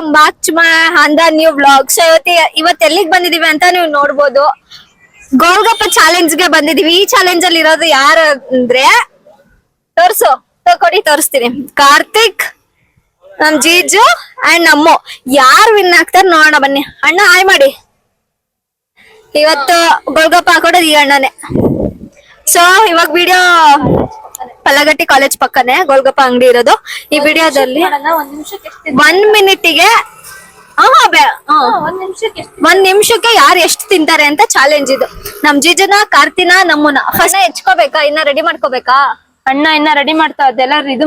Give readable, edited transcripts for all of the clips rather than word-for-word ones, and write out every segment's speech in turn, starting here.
Welcome back to my ಅಂದ new vlog. So ಇವತ್ತು ಎಲ್ಲಿಗೆ ಬಂದಿದೀವಿ ಅಂತ ನೀವು ನೋಡ್ಬೋದು. ಗೋಲ್ಗಪ್ಪ ಚಾಲೆಂಜ್ ಗೆ ಬಂದಿದೀವಿ. ಈ ಚಾಲೆಂಜ್ ಅಲ್ಲಿ ಇರೋದು ಯಾರು ಅಂದ್ರೆ ಕೊಡಿ ತೋರಿಸ್ತೀನಿ. ಕಾರ್ತಿಕ್, ನಮ್ ಜೀಜು ಅಂಡ್ ನಮ್ಮು. ಯಾರು ವಿನ್ ಆಗ್ತಾರ ನೋಡೋಣ ಬನ್ನಿ. ಅಣ್ಣ ಹಾಯ್ ಮಾಡಿ. ಇವತ್ತು ಗೋಲ್ಗಪ್ಪ ಹಾಕೊಡೋದು ಈ ಅಣ್ಣನೇ. ಸೊ ಇವಾಗ ವಿಡಿಯೋ ಪಲ್ಲಗಟ್ಟಿ ಕಾಲೇಜ್ ಪಕ್ಕನೆ ಗೋಲ್ಗಪ್ಪ ಅಂಗಡಿ ಇರೋದು. ಈ ವಿಡಿಯೋದಲ್ಲಿ 1 ಮಿನಿಟಿಗೆ ಒಂದ್ ನಿಮಿಷಕ್ಕೆ ಯಾರು ಎಷ್ಟು ತಿಂತಾರೆ ಅಂತ ಚಾಲೆಂಜ್ ಇದು. ನಮ್ ಜೀಜನ, ಕಾರ್ತಿನ, ನಮ್ಮನ ಫಸ್ಟ್ ಹೆಚ್ಕೋಬೇಕಾ? ಇನ್ನ ರೆಡಿ ಮಾಡ್ಕೋಬೇಕಾ? ಅಣ್ಣ ಇನ್ನ ರೆಡಿ ಮಾಡ್ತಾ ಇದೆಲ್ಲ ಇದು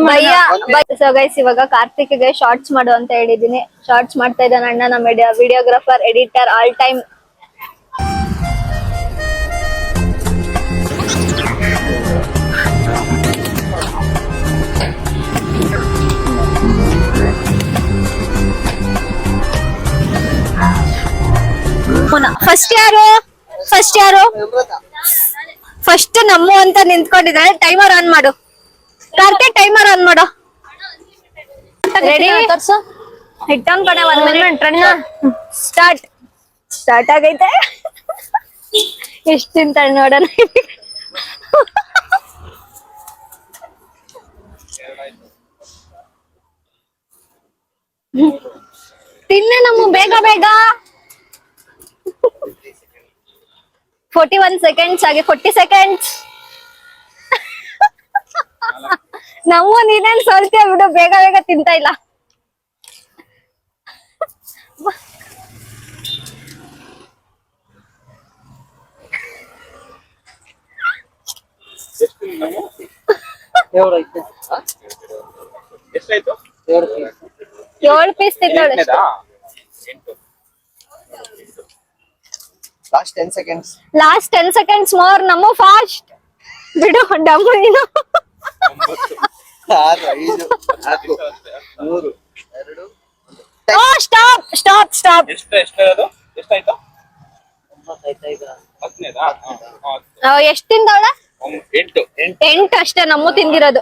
ಸೊ ಗೈಸ್, ಇವಾಗ ಕಾರ್ತಿಕ್ಗೆ ಶಾರ್ಟ್ಸ್ ಮಾಡು ಅಂತ ಹೇಳಿದೀನಿ. ಶಾರ್ಟ್ಸ್ ಮಾಡ್ತಾ ಇದ್ದಾನೆ ಅಣ್ಣ, ನಮ್ಮ videographer, editor, all time. First ಯಾರು ಫಸ್ಟ್ ನಮ್ಮು ಅಂತ ನಿಂತ್ಕೊಂಡಿದ್ದಾಳೆ. ಟೈಮರ್ ಆನ್ ಮಾಡು ಕಾರ್ತಿಕ್, ಟೈಮರ್ ಆನ್ ಮಾಡು. ರೆಡಿ? ಹಿಟ್ಟನ್ ಕಡೆ 1 ಮಿನಿಟ್. ಸ್ಟಾರ್ಟ್ ಆಗೈತೆ. ಎಷ್ಟು ತಿಂತಾಳೆ ನೋಡೋಣ. ತಿನ್ನ ನಮ್ಮ ಬೇಗ ಬೇಗ. 41 ಸೆಕೆಂಡ್ಸ್ ಆಗಿ 40 ಸೆಕೆಂಡ್ಸ್. ನಾವು ನೀನೇನ್ ಸೋಲ್ತೀಯ ಬಿಡು, ಬೇಗ ಬೇಗ ತಿಂತಾ ಇಲ್ಲ. ಎಷ್ಟಾಯ್ತು? 7 ಪೀಸ್ ತಿಂದೋಳು. Last 10 seconds. Last 10 seconds more. ನಮ್ಮ ಫಾಸ್ಟ್ ಬಿಡು. ಡಮ್ಮು ನೀನು. 6, 5, 4, 3, 2. ಸ್ಟಾಪ್. ಎಷ್ಟಾಯ್ತು? 9 ಎಷ್ಟು ತಿಂದವಳ? 8 ಅಷ್ಟೇ ನಮ್ಮ ತಿಂದಿರೋದು.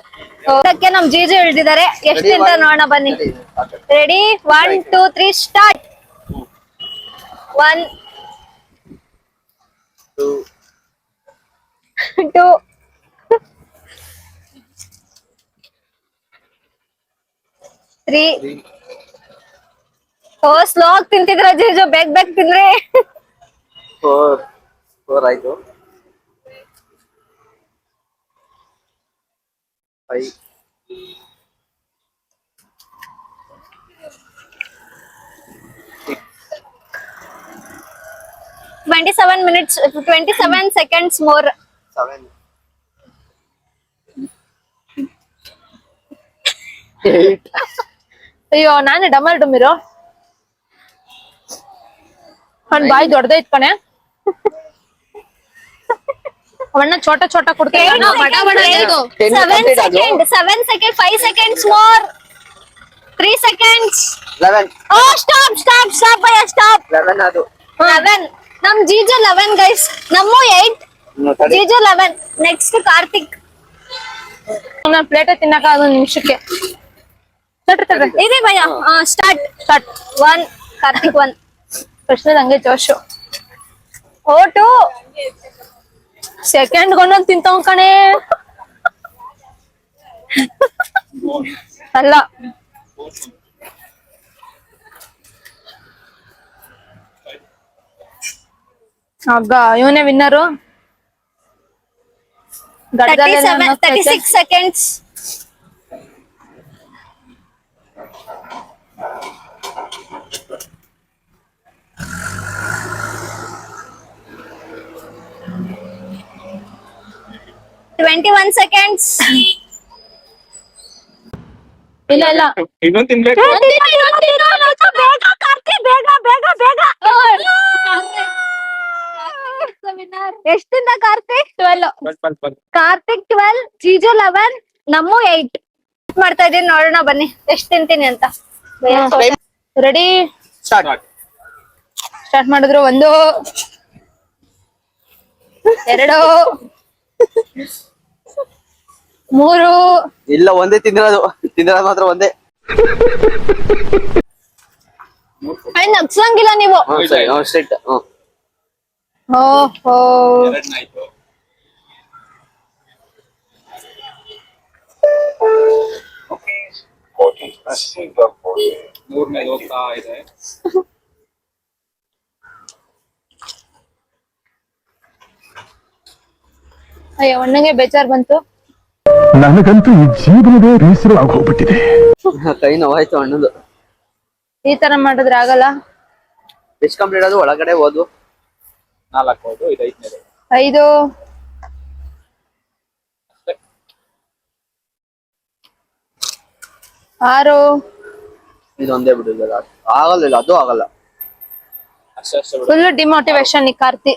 ಅದಕ್ಕೆ ನಮ್ ಜೀಜು ಹಿಡಿದಿದ್ದಾರೆ. ಎಷ್ಟು ತಿಂತ ನೋಡೋಣ ಬನ್ನಿ. ರೆಡಿ? 1 2 3 ಸ್ಟಾರ್ಟ್. 1 2 3. ಓ ಸ್ಲೋ ಆಗಿ ತಿಂತಿದ್ರ ಜೀಜು, ಬೇಗ ತಿಂದ್ರೆ. 4 ಆಯ್ತು. 5. 27 minutes, 27 seconds more. 7. 8. ಅಯ್ಯೋ ನಾನು ಡಮಲ್ ಡುಮಿರೋ. ಅವ್ನ್ ಬಾಯಿ ದೊಡ್ಡದೈತ್ ಕಣೆ. ಅವನ್ನ ಚೋಟ ಕೊಡ್ತೇವೆ. 7 seconds, 5 seconds more. 3 seconds. 11. Oh, stop bhaiya, stop. 11 ಅದು. 11. ನಮ್ ಜೀಜು 11 ಗೈಸ್. ನಮ್ಮ 8, ಜೀಜು 11. ನೆಕ್ಸ್ಟ್ ಕಾರ್ತಿಕ್. ನಾನು ಪ್ಲೇಟ್ ತಿನ್ನಕ 1 ನಿಮಿಷಕ್ಕೆ ಇದೆ ಭಯ್ಯ. ಸ್ಟಾರ್ಟ್. 1 ಕಾರ್ತಿಕ್ 1. ಪ್ರಶ್ನೆ ಹಂಗೆ ಜೋಶು. 2 ಸೆಕೆಂಡ್ ಒಂದೊಂದು ತಿಂತಾವ್ ಕಣೆ. ಅಲ್ಲ ಆಗ ಇವನೇ ವಿನ್ನರು. 36 seconds. 21 seconds. ಇಲ್ಲ ಇನ್ನೊಂದು ತಿನ್ಬೇಕು. ಎಷ್ಟಿಂದ ಕಾರ್ತಿಕ್? 12. ಕಾರ್ತಿಕ್ 12, ಜೀಜು 11, ನಮ್ಮ 8. ಮಾಡ್ತಾ ಇದೀನಿ, ನೋಡೋಣ ಬನ್ನಿ ಎಷ್ಟ್ ತಿಂತೀನಿ ಅಂತ. ರೆಡಿ? ಸ್ಟಾರ್ಟ್ ಮಾಡಿದ್ರು. 1 2 3 ಇಲ್ಲ ಒಂದೇ ತಿಂದಿರೋದು ಮಾತ್ರ ಒಂದೇ. ನಗ್ಸಂಗಿಲ್ಲ ನೀವು. ಸರಿ ಸ್ಟ್ರಿಕ್ಟ್. ಓಹೋ ಮೂರನೇದು ಹೋಗ್ತಾ ಇದೆ. ಅಯ್ಯೋ ಅಣ್ಣಂಗೆ ಬೇಜಾರ್ ಬಂತು. ನನಗಂತೂ ಈ ಜೀವನವೇ ಬೇಸರ ಆಗೋಗ್ಬಿಟ್ಟಿದೆ. ಕೈ ನೋವಾಯ್ತು ಅಣ್ಣದು. ಈ ತರ ಮಾಡಿದ್ರೆ ಆಗಲ್ಲ. ಎಷ್ಟು ಕಂಪ್ಲೀಟ್ ಅದು ಒಳಗಡೆ ಹೋದ್ವು? 4 ಹೋದು, ಇದು 5ನೇದು. 5 6 ಇದೊಂದೇ ಬಿಡುದಿಲ್ಲ, ಆಗಲ್ಲ, ಅದು ಆಗಲ್ಲ. ಅಷ್ಟೇ ಬಿಡು. ಫುಲ್ ಡಿಮೋಟಿವೇಶನ್ ಈ ಕಾರ್ತಿ.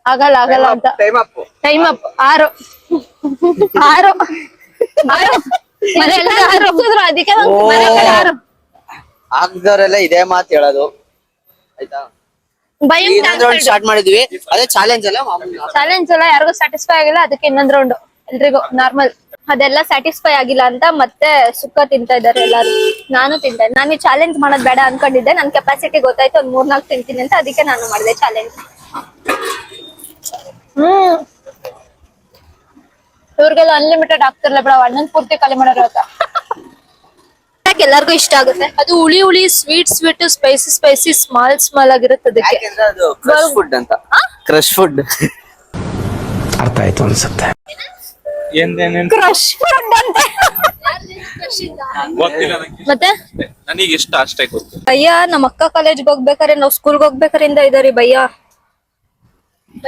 ಆಗಲ್ಲ ಆಗಲ್ಲ ಅಂತ. Time up. Time up. 6 ಮನೆಯೆಲ್ಲ 6 ಅದಕ್ಕೆ ಮನೆ ಕಡೆ 6 ಆಗ್ದವರೆಲ್ಲ ಇದೇ ಮಾತು ಹೇಳೋದು ಆಯ್ತಾ. ಭಯ ಇನ್ನೊಂದ್ ರೌಂಡ್ ಸ್ಟಾರ್ಟ್ ಮಾಡಿದ್ವಿ, ಅದೇ ಚಾಲೆಂಜ್ ಅಲ್ಲ ಮಾಮೂಲಿ. ಚಾಲೆಂಜ್ ಎಲ್ಲ ಯಾರಿಗೂ ಸ್ಯಾಟಿಸ್ಫೈ ಆಗಿಲ್ಲ, ಅದಕ್ಕೆ ಇನ್ನೊಂದ್ ರೌಂಡ್ ಎಲ್ರಿಗೂ ನಾರ್ಮಲ್. ಅದೆಲ್ಲ ಸ್ಯಾಟಿಸ್ಫೈ ಆಗಿಲ್ಲ ಅಂತ ಮತ್ತೆ ಸುಕ್ಕ ತಿಂತಾ ಇದಾರೆ ಎಲ್ಲಾರು. ನಾನು ತಿಂತೆ. ನಾನು ಈ ಚಾಲೆಂಜ್ ಮಾಡೋದ್ ಬೇಡ ಅನ್ಕೊಂಡಿದ್ದೆ. ನನ್ ಕೆಪಾಸಿಟಿ ಗೊತ್ತಾಯ್ತು, ಒಂದ್ 3-4 ತಿಂತೀನಿ ಅಂತ, ಅದಕ್ಕೆ ನಾನು ಮಾಡಿದೆ ಚಾಲೆಂಜ್. ಇವ್ರಿಗೆಲ್ಲ ಅನ್ಲಿಮಿಟೆಡ್ ಆಗ್ತಿರ್ಲ ಬಿಡ, ಅಣ್ಣನ್ ಪೂರ್ತಿ ಖಾಲಿ ಮಾಡೋರು ಅಂತ. ಎಲ್ಲರಿಗೂ ಇಷ್ಟ ಆಗುತ್ತೆ. ಅದು ಹುಳಿ ಹುಳಿ, sweet sweet, spicy spicy, small ಆಗಿರುತ್ತೆ ಅದಕ್ಕೆ. ಯಾಕೆಂದ್ರೆ ಅದು ಕ್ರಶ್ ಫುಡ್ ಅಂತ. ಕ್ರಶ್ ಫುಡ್ ಅರ್ಥ ಆಯ್ತು ಅನ್ಸುತ್ತೆ. ಏನೇನ್ ಕ್ರಶ್ ಫುಡ್ ಅಂತ. ಗೊತ್ತಿಲ್ಲ ನಂಗೆ. ಮತ್ತೆ ನನಗೆ ಇಷ್ಟ ಅಷ್ಟೇ ಗೊತ್ತು. ಭಯ್ಯ ನಮ್ಮ ಅಕ್ಕ ಕಾಲೇಜ್ಗೆ ಹೋಗ್ಬೇಕಾರೆ, ನಾವ್ ಸ್ಕೂಲ್ಗೆ ಹೋಗ್ಬೇಕಾರಿಂದ ಇದಾರಿ ಭಯ್ಯ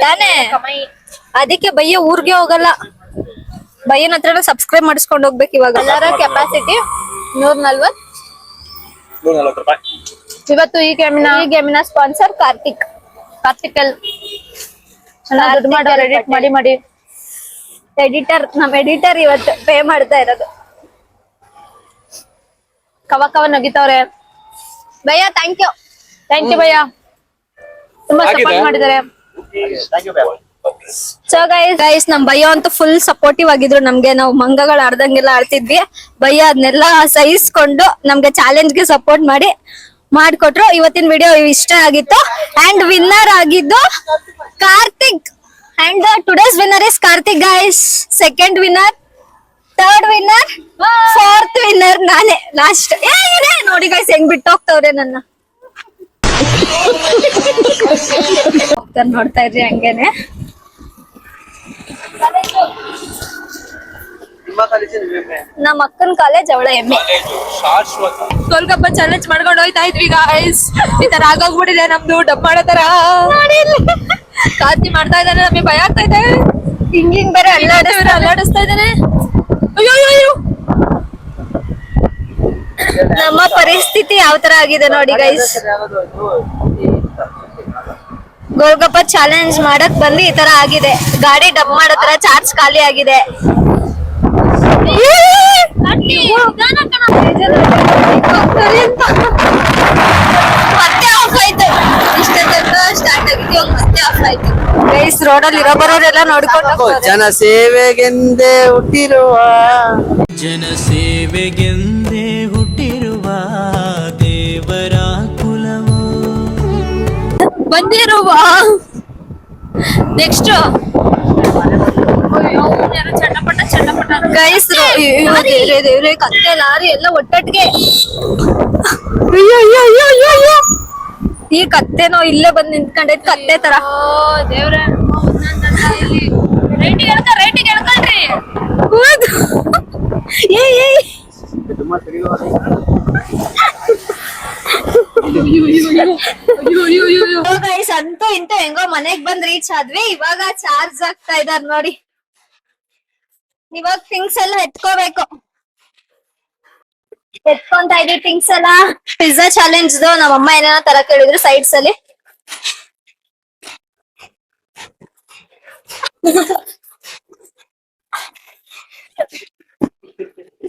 ತಾನೇ. ಅದಕ್ಕೆ ಭಯ್ಯ ಊರ್ಗೆ ಹೋಗಲ್ಲ. ಭಯ್ಯನ ಹತ್ರನ ಸಬ್ಸ್ಕ್ರೈಬ್ ಮಾಡಿಸ್ಕೊಂಡು ಹೋಗ್ಬೇಕು ಇವಾಗ. ಎಲ್ಲರ ಕೆಪಾಸಿಟಿ 140. 140 ರೂಪಾಯಿ. ಇವತ್ತು ಈ ಗೇಮಿನ ಸ್ಪಾನ್ಸರ್ ಕಾರ್ತಿಕ್. ಕಾರ್ತಿಕಲ್ ಚೆನ್ನಾಗಿ ದುಡ್ಡು ಮಾಡೋರು ಎಡಿಟ್ ಮಾಡಿ. ಎಡಿಟರ್, ನಮ್ ಎಡಿಟರ್ ಇವತ್ತು ಪೇ ಮಾಡ್ತಾ ಇರೋದು. ಕವ ನಗಿತವ್ರೆ. ಭಯ್ಯ ಥ್ಯಾಂಕ್ ಯು ಭಯ್ಯ, ತುಂಬಾ ಆಗಿದೆ. ಸಪೋರ್ಟ್ ಮಾಡಿದ್ದಾರೆ. ಸೊ ಗೈಸ್ ನಮ್ ಭಯ್ಯ ಅಂತೂ ಫುಲ್ ಸಪೋರ್ಟಿವ್ ಆಗಿದ್ರು ನಮ್ಗೆ. ನಾವು ಮಂಗಗಳು ಆಡ್ದಂಗೆಲ್ಲ ಆಡ್ತಿದ್ವಿ. ಭಯ್ಯ ಅದನ್ನೆಲ್ಲ ಸಹಿಸ್ಕೊಂಡು ನಮ್ಗೆ ಚಾಲೆಂಜ್ಗೆ ಸಪೋರ್ಟ್ ಮಾಡ್ಕೊಟ್ರು. ಇವತ್ತಿನ ವಿಡಿಯೋ ಇಷ್ಟ ಆಗಿತ್ತು. ಅಂಡ್ ವಿನ್ನರ್ ಆಗಿದ್ದು Karthik. And today's winner is Karthik guys. Second winner, third winner, fourth winner ನಾನೇ ಲಾಸ್ಟ್. ನೋಡಿ ಗೈಸ್ ಹೆಂಗ್ ಬಿಟ್ಟು ಹೋಗ್ತವ್ರೆ ನನ್ನ. ನೋಡ್ತಾ ಇದ್ರಿ ಹಂಗೇನೆ. ನಮ್ಮ ಅಕ್ಕನ ಕಾಲೇಜ್ ಅವಳ ಎಮ್ಮೆ. ಕಾಲೇಜು ಶಾಶ್ವತ. ಗೋಲ್ಗಪ್ಪ ಚಾಲೆಂಜ್ ಮಾಡ್ಕೊಂಡು ಹೋಯ್ತಾ ಇದ್ವಿ ಗಾಯ್ಸ್. ಈ ತರ ಆಗೋಗ್ಬಿಟ್ಟಿದೆ ನಮ್ದು ಡಬ್ ಮಾಡೋ ತರ. ಕಾರ್ತಿ ಮಾಡ್ತಾ ಇದ್ದಾನೆ, ನಮಗೆ ಭಯ ಆಗ್ತಾ ಇದೆ. ಹಿಂಗಿಂಗ್ ಬೇರೆ ಅಲ್ಲಾಡಿಸ್ತಾ ಇದ್ದಾನೆ. ಅಯ್ಯೋ ನಮ್ಮ ಪರಿಸ್ಥಿತಿ ಯಾವ ತರ ಆಗಿದೆ ನೋಡಿ ಗೈಸ್. ಗೋಲ್ಗಪ್ಪ ಚಾಲೆಂಜ್ ಮಾಡಕ್ ಬಂದು ಈ ತರ ಆಗಿದೆ. ಗಾಡಿ ಡಬ್ ಮಾಡೋ ತರ ಚಾರ್ಜ್ ಖಾಲಿ ಆಗಿದೆ. ಮತ್ತೆ ಆಫ್ ಆಯ್ತು. ಇಷ್ಟ ಸ್ಟಾರ್ಟ್ ಆಗಿದ್ದು ಮತ್ತೆ ಆಫ್ ಆಯ್ತು. ಗೈಸ್ ರೋಡಲ್ಲಿ ಇರೋ ಬರೋರೆಲ್ಲ ನೋಡ್ಕೊಂಡು ಹೋಗ್ತಾರೆ. ಜನಸೇವೆಗೆಂದೇ ಹುಟ್ಟಿರುವ ಜನಸೇವೆಗೆಂದೇ ಹುಟ್ಟಿರುವ ದೇವರ ಕುಲವು ಬಂದಿರುವ ನೆಕ್ಸ್ಟ್ ಚಟಪಟ ಗೈಸ್ ಕತ್ತೆ ಲಾರಿ ಎಲ್ಲ ಒಟ್ಟೊಟ್ಟಿಗೆ. ಈ ಕತ್ತೆನೋ ಇಲ್ಲೇ ಬಂದ್ ನಿಂತ್ಕೊಂಡೈತ್ ಕತ್ತೆ ತರ. ದೇವ್ರೆ ರೈಟಿಗೆ ಎಳ್ಕೊಳ್ರಿ. ಗೈಸ್ ಅಂತೂ ಇಂತೂ ಹೆಂಗೋ ಮನೆಗ್ ಬಂದ್ ರೀಚ್ ಆದ್ವಿ. ಇವಾಗ ಚಾರ್ಜ್ ಆಗ್ತಾ ಇದಾರ್ ನೋಡಿ. ಇವಾಗ ಥಿಂಗ್ಸ್ ಎಲ್ಲ ಎತ್ಕೋಬೇಕು. ಎತ್ಕೊಂತ ಇದೀವಿ ಥಿಂಗ್ಸ್ ಎಲ್ಲ. ಪಿಜ್ಜಾ ಚಾಲೆಂಜ್ ನಮ್ಮಮ್ಮ ಏನೇನೋ ತರ ಕೇಳಿದ್ರು ಸೈಡ್ಸ್ ಅಲ್ಲಿ.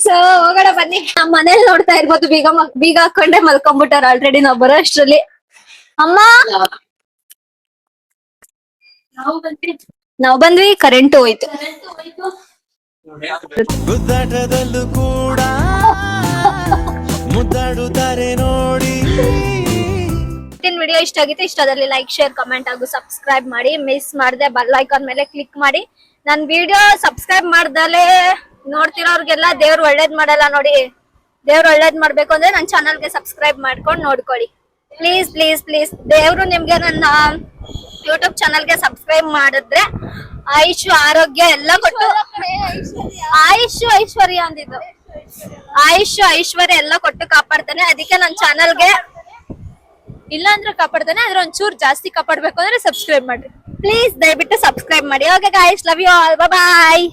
ಸೊ ಹೋಗೋಣ ಬನ್ನಿ. ನಮ್ಮ ಮನೇಲಿ ನೋಡ್ತಾ ಇರ್ಬೋದು, ಬೀಗ ಹಾಕೊಂಡೆ ಮಲ್ಕೊಂಡ್ಬಿಟ್ಟಾರ ಆಲ್ರೆಡಿ ನಾವ್ ಬರೋ ಅಷ್ಟ್ರಲ್ಲಿ. ಅಮ್ಮ ನಾವ್ ಬಂದ್ವಿ, ಕರೆಂಟ್ ಹೋಯ್ತು. ಗುದ್ದಾಟದಲ್ಲೂ ಕೂಡ ಮುದ್ದಾಡುತ್ತಾರೆ ನೋಡಿ ವಿಡಿಯೋ ಇಷ್ಟ ಆಗಿತ್ತು, ಇಷ್ಟದಲ್ಲಿ ಲೈಕ್ ಶೇರ್ ಕಮೆಂಟ್ ಹಾಗೂ ಸಬ್ಸ್ಕ್ರೈಬ್ ಮಾಡಿ. ಮಿಸ್ ಮಾಡದೆ ಬೆಲ್ ಐಕಾನ್ ಮೇಲೆ ಕ್ಲಿಕ್ ಮಾಡಿ. ನನ್ ವಿಡಿಯೋ ಸಬ್ಸ್ಕ್ರೈಬ್ ಮಾಡ್ದಲೇ ನೋಡ್ತಿರೋರ್ಗೆಲ್ಲ ದೇವ್ರು ಒಳ್ಳೇದ್ ಮಾಡಲ್ಲ ನೋಡಿ. ದೇವ್ರು ಒಳ್ಳೇದ್ ಮಾಡ್ಬೇಕು ಅಂದ್ರೆ ನನ್ನ ಚಾನಲ್ಗೆ ಸಬ್ಸ್ಕ್ರೈಬ್ ಮಾಡ್ಕೊಂಡು ನೋಡ್ಕೊಳ್ಳಿ. ಪ್ಲೀಸ್ ಪ್ಲೀಸ್ ಪ್ಲೀಸ್, ದೇವ್ರು ನಿಮ್ಗೆ ನನ್ನ ಯೂಟ್ಯೂಬ್ ಚಾನಲ್ಗೆ ಸಬ್ಸ್ಕ್ರೈಬ್ ಮಾಡಿದ್ರೆ ಆಯುಷ್ ಆರೋಗ್ಯ ಎಲ್ಲ ಕೊಟ್ಟು, ಐಶ್ವರ್ಯ ಅಂದಿದ್ದು, ಆಯುಷ್ ಐಶ್ವರ್ಯ ಎಲ್ಲ ಕೊಟ್ಟು ಕಾಪಾಡ್ತಾನೆ. ಅದಕ್ಕೆ ನನ್ನ ಚಾನಲ್ಗೆ ಇಲ್ಲ ಅಂದ್ರೆ ಕಾಪಾಡ್ತಾನೆ, ಆದ್ರೆ ಒಂಚೂರು ಜಾಸ್ತಿ ಕಾಪಾಡ್ಬೇಕು ಅಂದ್ರೆ ಸಬ್ಸ್ಕ್ರೈಬ್ ಮಾಡ್ರಿ ಪ್ಲೀಸ್ ದಯವಿಟ್ಟು ಸಬ್ಸ್ಕ್ರೈಬ್ ಮಾಡಿ. Okay guys, love you all, bye.